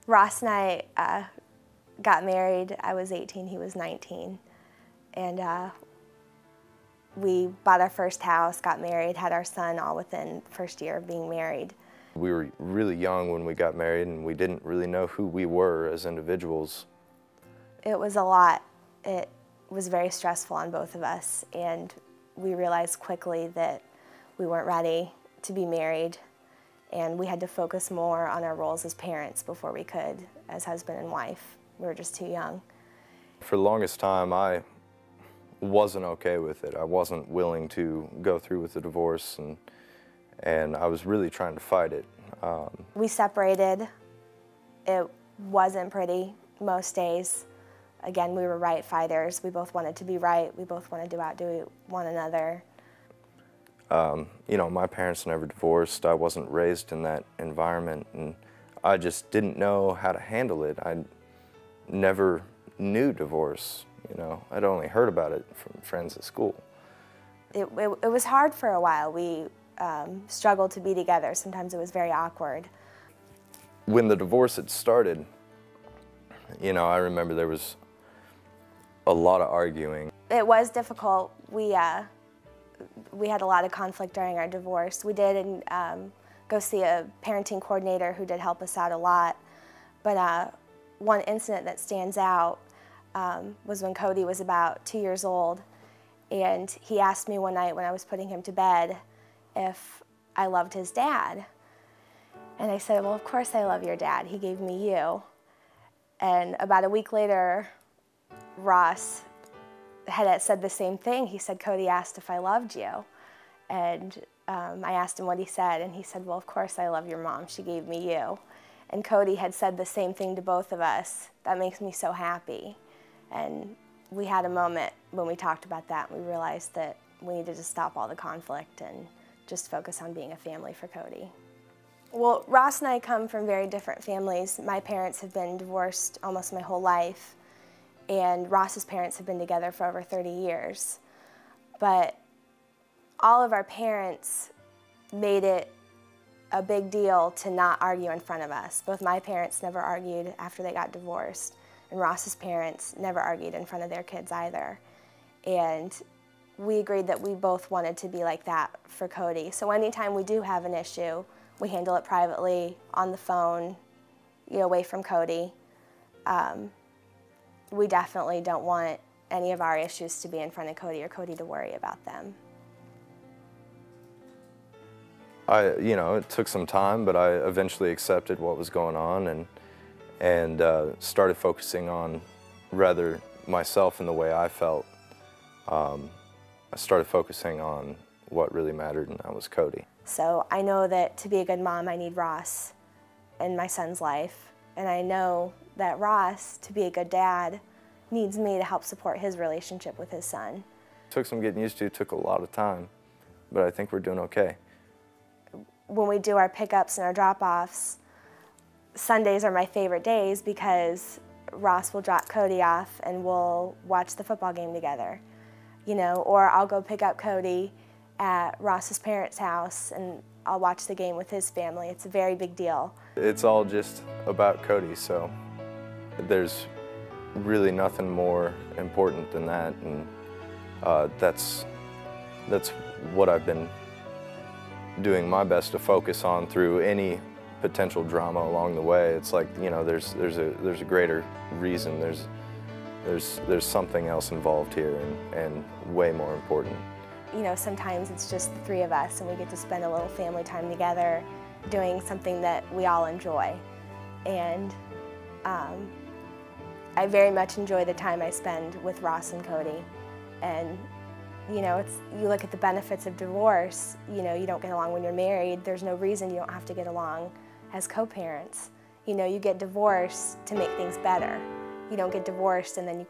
Ross and I got married. I was 18, he was 19. And we bought our first house, got married, had our son all within the first year of being married. We were really young when we got married, and we didn't really know who we were as individuals. It was a lot. It was very stressful on both of us, and we realized quickly that we weren't ready to be married, and we had to focus more on our roles as parents before we could as husband and wife. We were just too young. For the longest time, I wasn't okay with it. I wasn't willing to go through with the divorce, and I was really trying to fight it. We separated. It wasn't pretty most days. Again, we were right fighters. We both wanted to be right. We both wanted to outdo one another. You know, my parents never divorced. I wasn't raised in that environment, and I just didn't know how to handle it. I never knew divorce, you know. I'd only heard about it from friends at school. It was hard for a while. We struggled to be together. Sometimes it was very awkward. When the divorce had started, you know, I remember there was a lot of arguing. It was difficult. We had a lot of conflict during our divorce. We did go see a parenting coordinator who did help us out a lot. But one incident that stands out was when Cody was about 2 years old, and he asked me one night when I was putting him to bed if I loved his dad. And I said, well, of course I love your dad. He gave me you. And about a week later, Ross had said the same thing. He said, Cody asked if I loved you. And I asked him what he said, and he said, well, of course I love your mom. She gave me you. And Cody had said the same thing to both of us. That makes me so happy. And we had a moment when we talked about that, and we realized that we needed to stop all the conflict and just focus on being a family for Cody. Well, Ross and I come from very different families. My parents have been divorced almost my whole life, and Ross's parents have been together for over 30 years. But all of our parents made it a big deal to not argue in front of us. Both my parents never argued after they got divorced, and Ross's parents never argued in front of their kids either. And we agreed that we both wanted to be like that for Cody. So anytime we do have an issue, we handle it privately, on the phone, you know, away from Cody. We definitely don't want any of our issues to be in front of Cody or Cody to worry about them. You know, it took some time, but I eventually accepted what was going on and started focusing on rather myself and the way I felt. I started focusing on what really mattered, and that was Cody. So I know that to be a good mom, I need Ross in my son's life. And I know that Ross, to be a good dad, needs me to help support his relationship with his son. It took some getting used to, it took a lot of time, but I think we're doing okay. When we do our pickups and our drop-offs, Sundays are my favorite days because Ross will drop Cody off and we'll watch the football game together. You know, or I'll go pick up Cody at Ross's parents' house and I'll watch the game with his family. It's a very big deal. It's all just about Cody, so there's really nothing more important than that, and that's what I've been doing my best to focus on through any potential drama along the way. It's like, you know, there's a greater reason. There's something else involved here, and way more important. You know, sometimes it's just the three of us and we get to spend a little family time together doing something that we all enjoy. And I very much enjoy the time I spend with Ross and Cody. And you know, you look at the benefits of divorce. You know, you don't get along when you're married. There's no reason you don't have to get along as co-parents. You know, you get divorced to make things better. You don't get divorced and then you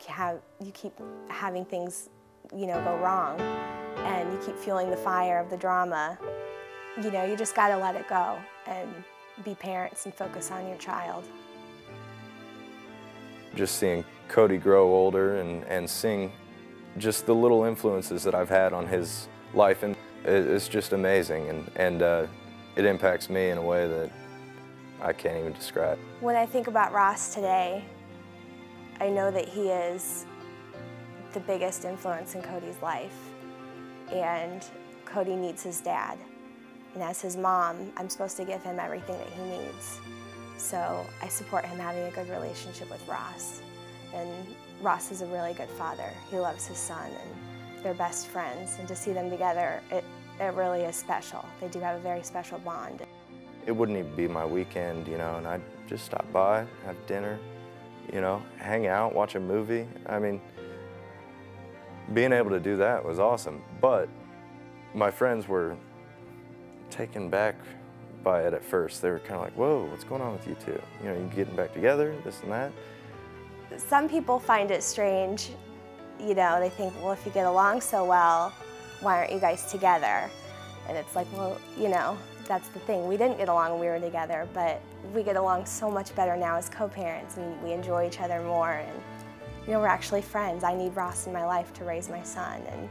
keep having things, you know, go wrong, and you keep fueling the fire of the drama. You know, you just gotta let it go and be parents and focus on your child. Just seeing Cody grow older and seeing just the little influences that I've had on his life, and it's just amazing, and it impacts me in a way that I can't even describe. When I think about Ross today, I know that he is the biggest influence in Cody's life, and Cody needs his dad. And as his mom, I'm supposed to give him everything that he needs. So I support him having a good relationship with Ross. And Ross is a really good father. He loves his son, and they're best friends. And to see them together, it really is special. They do have a very special bond. It wouldn't even be my weekend, you know, and I'd just stop by, have dinner, you know, hang out, watch a movie. I mean, being able to do that was awesome. But my friends were taken back by it at first. They were kind of like, whoa, what's going on with you two? You know, you getting back together, this and that. Some people find it strange, you know, they think, well, if you get along so well, why aren't you guys together? And it's like, well, you know, that's the thing. We didn't get along when we were together, but we get along so much better now as co-parents, and we enjoy each other more, and, you know, we're actually friends. I need Ross in my life to raise my son, and,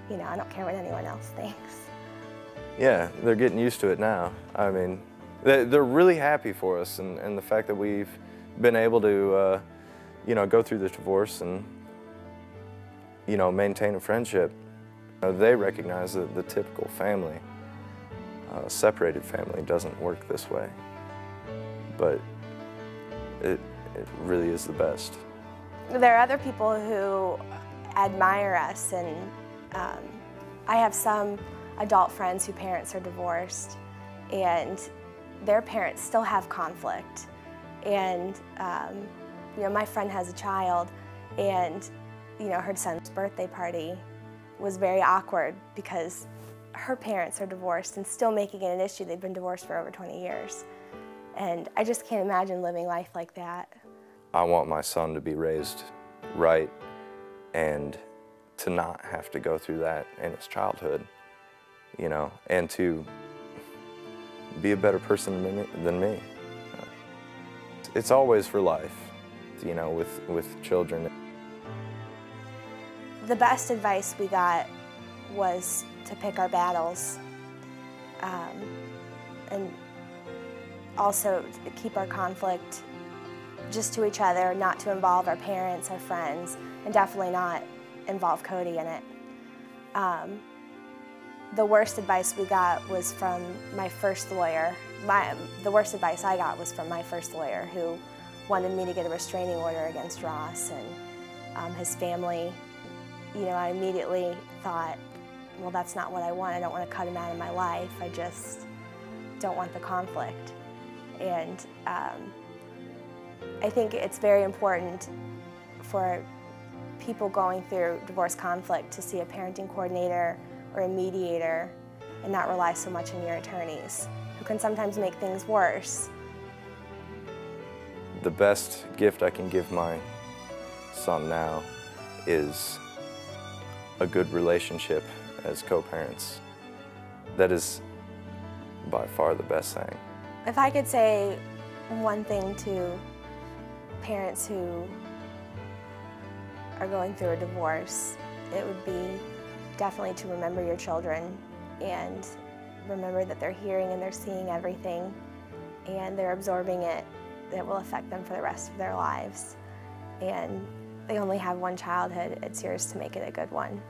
you know, I don't care what anyone else thinks. Yeah, they're getting used to it now. I mean, they're really happy for us, and the fact that we've been able to, you know, go through this divorce and, you know, maintain a friendship. You know, they recognize that the typical family, separated family, doesn't work this way, but it really is the best. There are other people who admire us, and I have some adult friends whose parents are divorced, and their parents still have conflict. And you know, my friend has a child, and you know, her son's birthday party was very awkward because her parents are divorced and still making it an issue. They've been divorced for over 20 years. And I just can't imagine living life like that. I want my son to be raised right and to not have to go through that in his childhood, you know, and to be a better person than me. It's always for life, you know, with children. The best advice we got was to pick our battles, and also to keep our conflict just to each other, not to involve our parents, our friends, and definitely not involve Cody in it. The worst advice we got was from my first lawyer. The worst advice I got was from my first lawyer, who wanted me to get a restraining order against Ross and his family. You know, I immediately thought, well, that's not what I want. I don't want to cut him out of my life. I just don't want the conflict. And I think it's very important for people going through divorce conflict to see a parenting coordinator or a mediator and not rely so much on your attorneys, who can sometimes make things worse. The best gift I can give my son now is a good relationship as co-parents. That is by far the best thing. If I could say one thing to parents who are going through a divorce, it would be definitely to remember your children and remember that they're hearing and they're seeing everything and they're absorbing it. That will affect them for the rest of their lives. And they only have one childhood. It's yours to make it a good one.